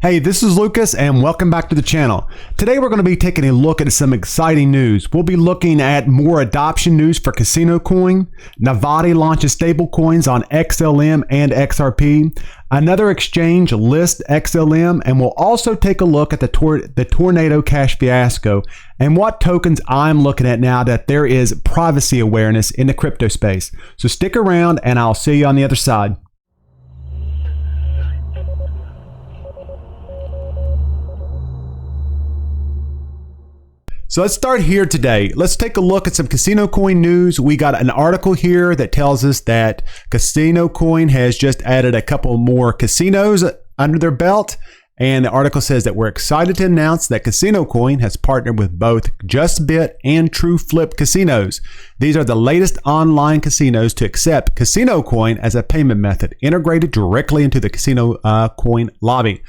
Hey, this is Lucas and welcome back to the channel. Today we're going to be taking a look at some exciting news. We'll be looking at more adoption news for Casino Coin. Novatti launches stablecoins on XLM and XRP. Another exchange lists XLM, and we'll also take a look at the tornado Cash Fiasco and what tokens I'm looking at now that there is privacy awareness in the crypto space. So stick around and I'll see you on the other side. So let's start here today. Let's take a look at some Casino Coin news. We got an article here that tells us that Casino Coin has just added a couple more casinos under their belt. And the article says that we're excited to announce that Casino Coin has partnered with both JustBit and TrueFlip casinos. These are the latest online casinos to accept Casino Coin as a payment method integrated directly into the Casino Coin lobby.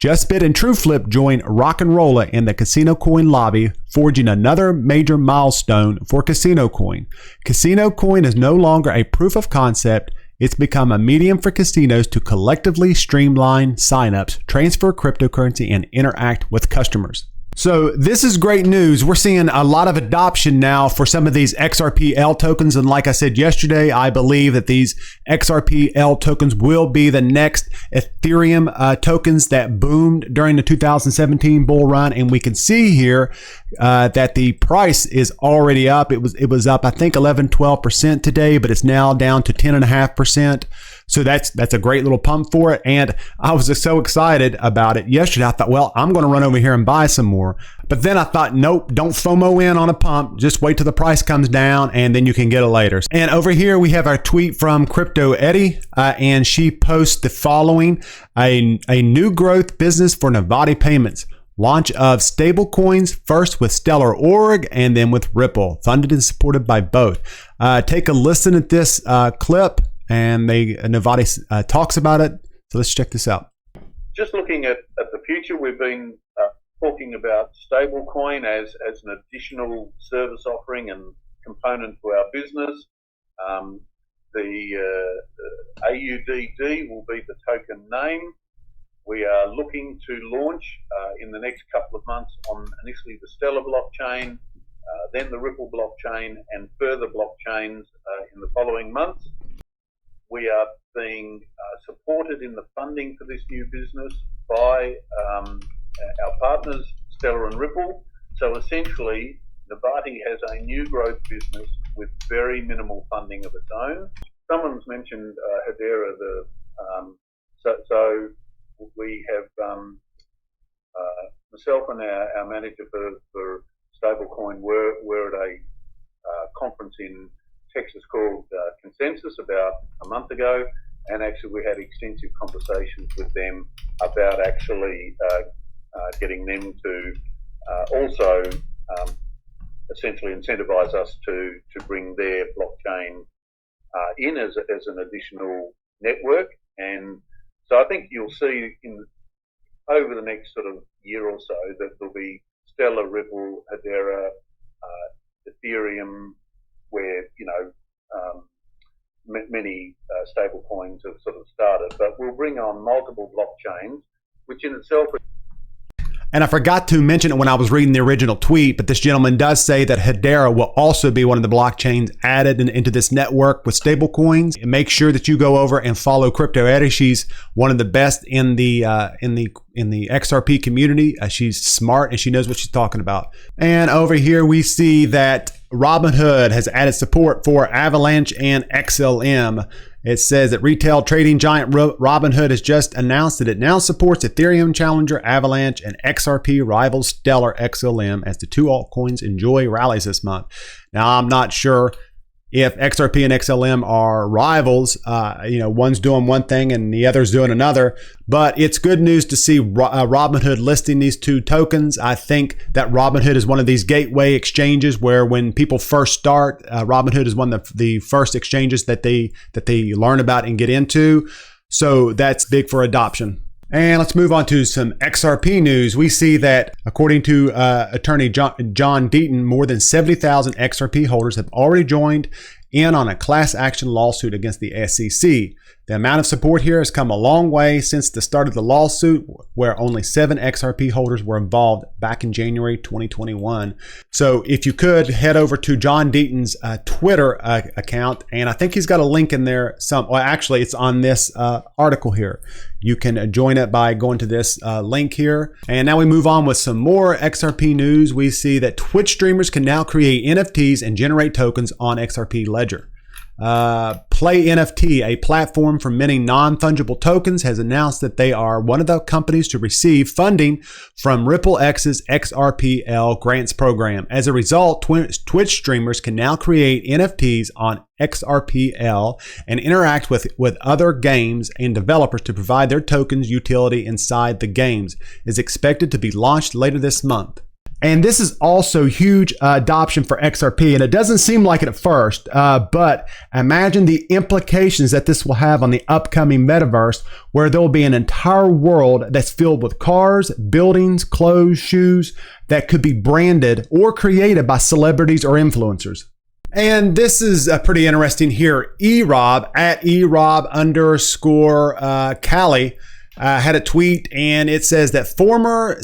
JustBit and TrueFlip join Rock'n'Rolla in the Casino Coin lobby, forging another major milestone for Casino Coin. Casino Coin is no longer a proof of concept. It's become a medium for casinos to collectively streamline signups, transfer cryptocurrency, and interact with customers. So this is great news. We're seeing a lot of adoption now for some of these XRPL tokens. And like I said yesterday, I believe that these XRPL tokens will be the next Ethereum tokens that boomed during the 2017 bull run. And we can see here that the price is already up. It was up, I think, 11-12% today, but it's now down to 10.5%. So that's a great little pump for it. And I was just so excited about it yesterday. I thought, well, I'm going to run over here and buy some more. But then I thought, nope, don't FOMO in on a pump. Just wait till the price comes down and then you can get it later. And over here, we have our tweet from Crypto Eddie. And she posts the following: a new growth business for Novatti payments. Launch of stablecoins, first with Stellar.org and then with Ripple. Funded and supported by both. Take a listen at this clip. And Novatti talks about it. So let's check this out. Just looking at the future, we've been talking about stablecoin as an additional service offering and component to our business. The AUDD will be the token name. We are looking to launch in the next couple of months on initially the Stellar blockchain, then the Ripple blockchain, and further blockchains in the following months. We are being supported in the funding for this new business by our partners, Stellar and Ripple. So essentially, Novatti has a new growth business with very minimal funding of its own. Someone's mentioned Hedera. So we have myself and our manager for stablecoin were at a conference in Texas called Consensus about a month ago, and actually we had extensive conversations with them about actually getting them to also essentially incentivize us to bring their blockchain in as an additional network. And so I think you'll see over the next sort of year or so that there'll be Stellar, Ripple, Hedera, Ethereum, where many stable coins have sort of started, but we'll bring on multiple blockchains, which in itself. And I forgot to mention it when I was reading the original tweet, but this gentleman does say that Hedera will also be one of the blockchains added into this network with stable coins. And make sure that you go over and follow Crypto Eddie. She's one of the best in the XRP community. She's smart and she knows what she's talking about. And over here we see that Robinhood has added support for Avalanche and XLM. It says that retail trading giant Robinhood has just announced that it now supports Ethereum challenger Avalanche and XRP rival Stellar XLM as the two altcoins enjoy rallies this month. Now, I'm not sure if XRP and XLM are rivals. One's doing one thing and the other's doing another. But it's good news to see Robinhood listing these two tokens. I think that Robinhood is one of these gateway exchanges where when people first start, Robinhood is one of the first exchanges that they learn about and get into. So that's big for adoption. And let's move on to some XRP news. We see that according to attorney John Deaton, more than 70,000 XRP holders have already joined in on a class action lawsuit against the SEC. The amount of support here has come a long way since the start of the lawsuit, where only 7 XRP holders were involved back in January 2021. So if you could head over to John Deaton's Twitter account, and I think he's got a link in there. Well, actually, it's on this article here. You can join it by going to this link here. And now we move on with some more XRP news. We see that Twitch streamers can now create NFTs and generate tokens on XRP Ledger. Play NFT, a platform for minting non-fungible tokens, has announced that they are one of the companies to receive funding from Ripple X's XRPL grants program. As a result, Twitch streamers can now create NFTs on XRPL and interact with other games and developers to provide their tokens utility inside the games. It is expected to be launched later this month. And this is also huge adoption for XRP. And it doesn't seem like it at first, but imagine the implications that this will have on the upcoming metaverse, where there will be an entire world that's filled with cars, buildings, clothes, shoes that could be branded or created by celebrities or influencers. And this is pretty interesting here. eRob at eRob_Cali had a tweet, and it says that former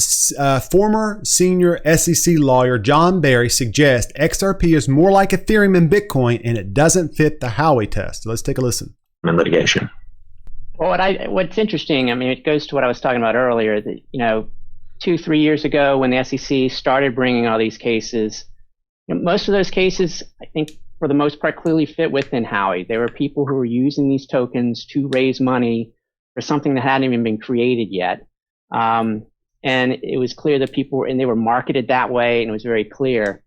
senior SEC lawyer John Barry suggests XRP is more like Ethereum and Bitcoin, and it doesn't fit the Howey test. Let's take a listen. In litigation. Well, what's interesting, I mean, it goes to what I was talking about earlier, that, 2-3 years ago when the SEC started bringing all these cases, most of those cases, I think, for the most part, clearly fit within Howey. There were people who were using these tokens to raise money for something that hadn't even been created yet. And it was clear that they were marketed that way, and it was very clear.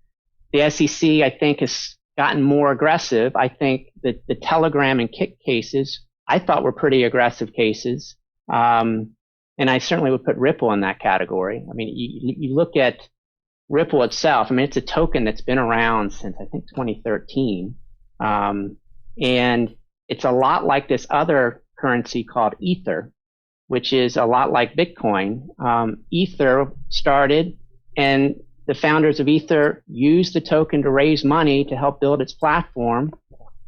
The SEC, I think, has gotten more aggressive. I think that the Telegram and Kik cases, I thought, were pretty aggressive cases. And I certainly would put Ripple in that category. I mean, you look at Ripple itself. I mean, it's a token that's been around since, I think, 2013. And it's a lot like this other currency called Ether, which is a lot like Bitcoin. Ether started, and the founders of Ether used the token to raise money to help build its platform.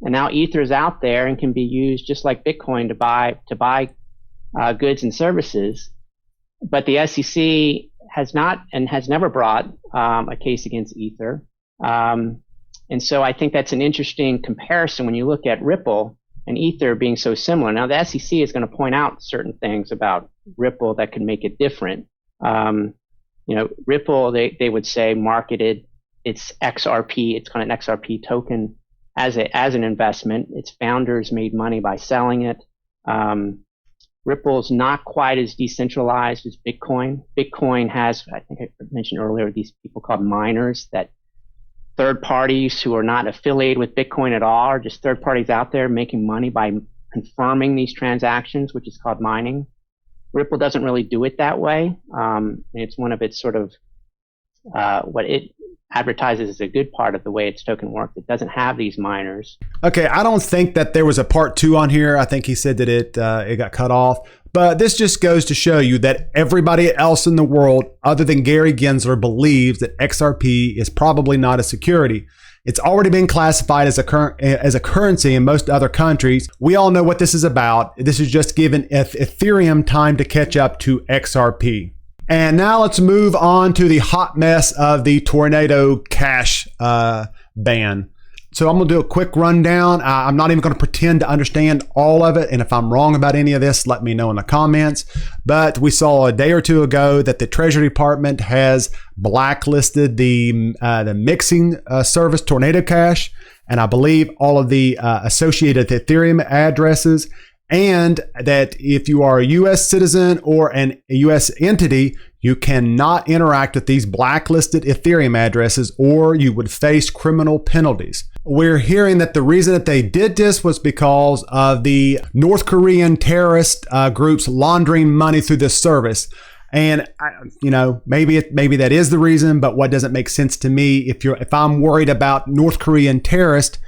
And now Ether is out there and can be used just like Bitcoin to buy goods and services. But the SEC has not and has never brought a case against Ether. And so I think that's an interesting comparison when you look at Ripple and Ether being so similar. Now, the SEC is going to point out certain things about Ripple that could make it different. Ripple, they would say, marketed its XRP, it's kind of an XRP token as an investment. Its founders made money by selling it. Ripple's not quite as decentralized as Bitcoin. Bitcoin has, I think I mentioned earlier, these people called miners, that third parties who are not affiliated with Bitcoin at all, are just third parties out there making money by confirming these transactions, which is called mining. Ripple doesn't really do it that way. It's one of its sort of what it advertises as a good part of the way its token works. It doesn't have these miners. Okay, I don't think that there was a part 2 on here. I think he said that it got cut off. But this just goes to show you that everybody else in the world, other than Gary Gensler, believes that XRP is probably not a security. It's already been classified as a currency in most other countries. We all know what this is about. This is just giving Ethereum time to catch up to XRP. And now let's move on to the hot mess of the Tornado Cash ban. So I'm going to do a quick rundown. I'm not even going to pretend to understand all of it. And if I'm wrong about any of this, let me know in the comments. But we saw a day or two ago that the Treasury Department has blacklisted the mixing service Tornado Cash. And I believe all of the associated Ethereum addresses. And that if you are a U.S. citizen or a U.S. entity, you cannot interact with these blacklisted Ethereum addresses, or you would face criminal penalties. We're hearing that the reason that they did this was because of the North Korean terrorist groups laundering money through this service. And maybe that is the reason, but what doesn't make sense to me, if I'm worried about North Korean terrorists,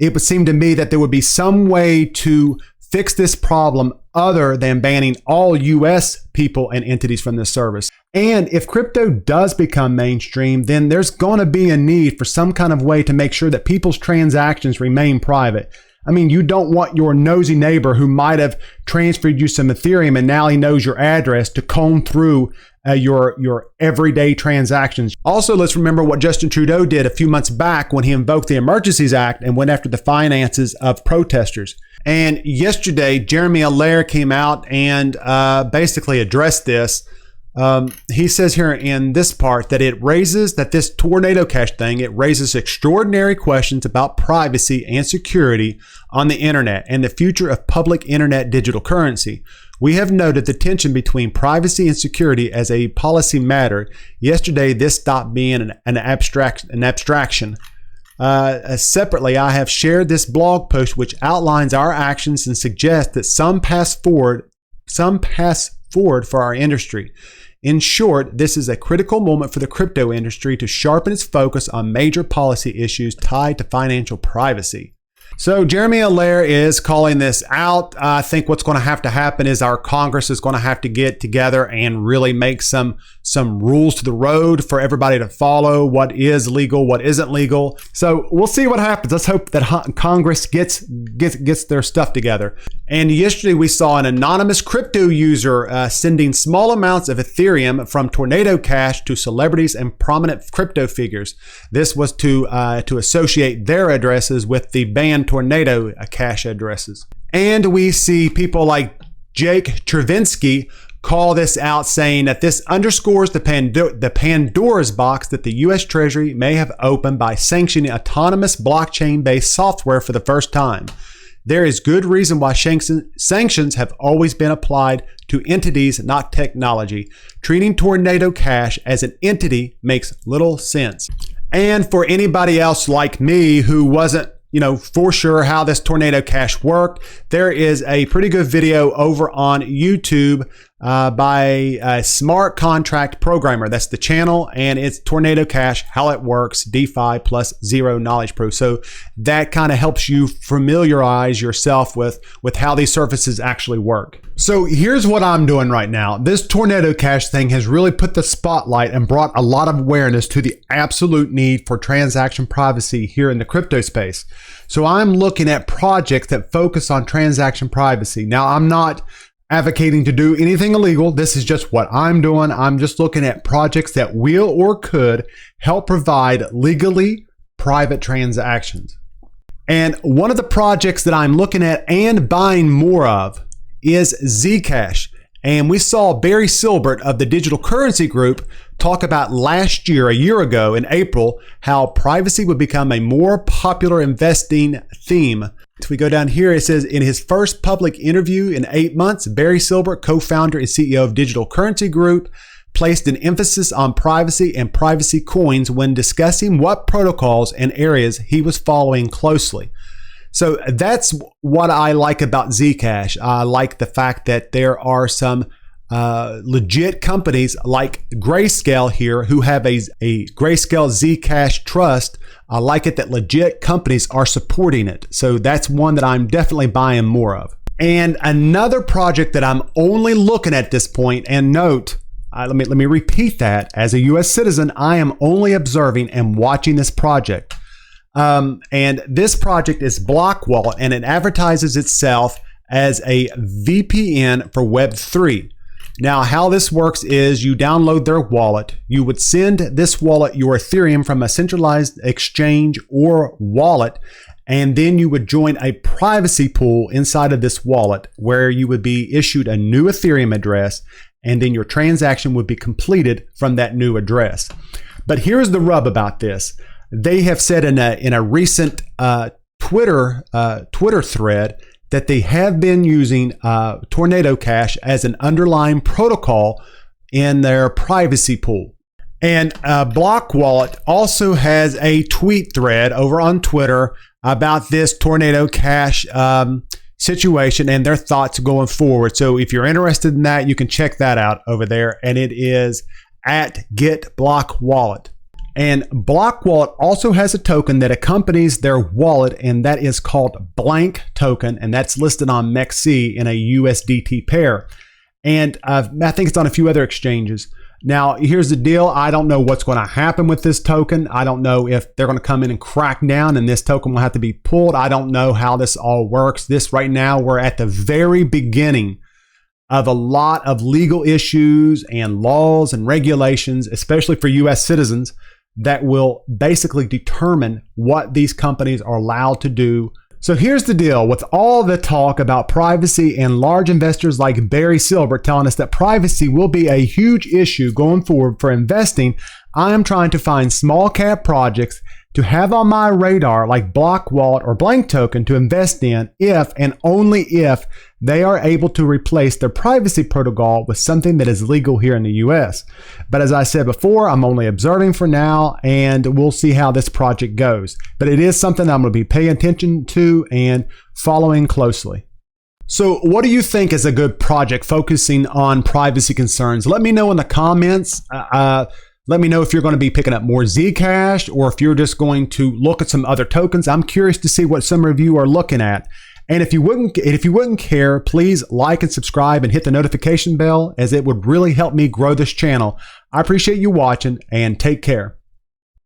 it would seem to me that there would be some way to fix this problem other than banning all U.S. people and entities from this service. And if crypto does become mainstream, then there's going to be a need for some kind of way to make sure that people's transactions remain private. I mean, you don't want your nosy neighbor who might have transferred you some Ethereum and now he knows your address to comb through your everyday transactions. Also, let's remember what Justin Trudeau did a few months back when he invoked the Emergencies Act and went after the finances of protesters. And yesterday, Jeremy Allaire came out and basically addressed this. He says here in this part that this Tornado Cash thing, it raises extraordinary questions about privacy and security on the internet and the future of public internet digital currency. We have noted the tension between privacy and security as a policy matter. Yesterday, this stopped being an abstraction. Separately, I have shared this blog post which outlines our actions and suggests that some path forward for our industry. In short, this is a critical moment for the crypto industry to sharpen its focus on major policy issues tied to financial privacy. So Jeremy Allaire is calling this out. I think what's going to happen is our Congress is going to have to get together and really make some rules to the road for everybody to follow. What is legal, what isn't legal. So we'll see what happens. Let's hope that Congress gets their stuff together. And yesterday we saw an anonymous crypto user sending small amounts of Ethereum from Tornado Cash to celebrities and prominent crypto figures. This was to associate their addresses with the banned Tornado Cash addresses. And we see people like Jake Chervinsky call this out, saying that this underscores the Pandora's box that the U.S. Treasury may have opened by sanctioning autonomous blockchain-based software for the first time. There is good reason why sanctions have always been applied to entities, not technology. Treating Tornado Cash as an entity makes little sense. And for anybody else like me who wasn't for sure how this Tornado Cash worked, there is a pretty good video over on YouTube by a smart contract programmer. That's the channel, and it's Tornado Cash, how it works, DeFi plus zero knowledge proof. So that kind of helps you familiarize yourself with how these services actually work. So here's what I'm doing right now. This Tornado Cash thing has really put the spotlight and brought a lot of awareness to the absolute need for transaction privacy here in the crypto space. So I'm looking at projects that focus on transaction privacy. Now, I'm not advocating to do anything illegal. This is just what I'm doing. I'm just looking at projects that will or could help provide legally private transactions. And one of the projects that I'm looking at and buying more of is Zcash. And we saw Barry Silbert of the Digital Currency Group talk about last year, a year ago in April, how privacy would become a more popular investing theme. If we go down here, it says, in his first public interview in 8 months, Barry Silbert, co-founder and CEO of Digital Currency Group, placed an emphasis on privacy and privacy coins when discussing what protocols and areas he was following closely. So that's what I like about Zcash. I like the fact that there are some legit companies like Grayscale here who have a Grayscale Zcash trust. I like it that legit companies are supporting it. So that's one that I'm definitely buying more of. And another project that I'm only looking at this point, and note, let me repeat that. As a U.S. citizen, I am only observing and watching this project. And this project is Blockwall, and it advertises itself as a VPN for Web3. Now, how this works is you download their wallet. You would send this wallet your Ethereum from a centralized exchange or wallet, and then you would join a privacy pool inside of this wallet where you would be issued a new Ethereum address, and then your transaction would be completed from that new address. But here's the rub about this. They have said in a recent Twitter thread that they have been using Tornado Cash as an underlying protocol in their privacy pool. And Block Wallet also has a tweet thread over on Twitter about this Tornado Cash situation and their thoughts going forward. So if you're interested in that, you can check that out over there. And it is at GetBlockWallet. And Block Wallet also has a token that accompanies their wallet, and that is called Blank Token, and that's listed on MEXC in a USDT pair. And I think it's on a few other exchanges. Now, here's the deal. I don't know what's going to happen with this token. I don't know if they're going to come in and crack down and this token will have to be pulled. I don't know how this all works. This right now, we're at the very beginning of a lot of legal issues and laws and regulations, especially for U.S. citizens, that will basically determine what these companies are allowed to do. So here's the deal. With all the talk about privacy and large investors like Barry Silbert telling us that privacy will be a huge issue going forward for investing, I am trying to find small cap projects to have on my radar like Blockwall or Blank Token to invest in if and only if they are able to replace their privacy protocol with something that is legal here in the US. But as I said before, I'm only observing for now and we'll see how this project goes. But it is something I'm going to be paying attention to and following closely. So what do you think is a good project focusing on privacy concerns? Let me know in the comments. Let me know if you're going to be picking up more Zcash or if you're just going to look at some other tokens. I'm curious to see what some of you are looking at. And if you wouldn't care, please like and subscribe and hit the notification bell, as it would really help me grow this channel. I appreciate you watching and take care.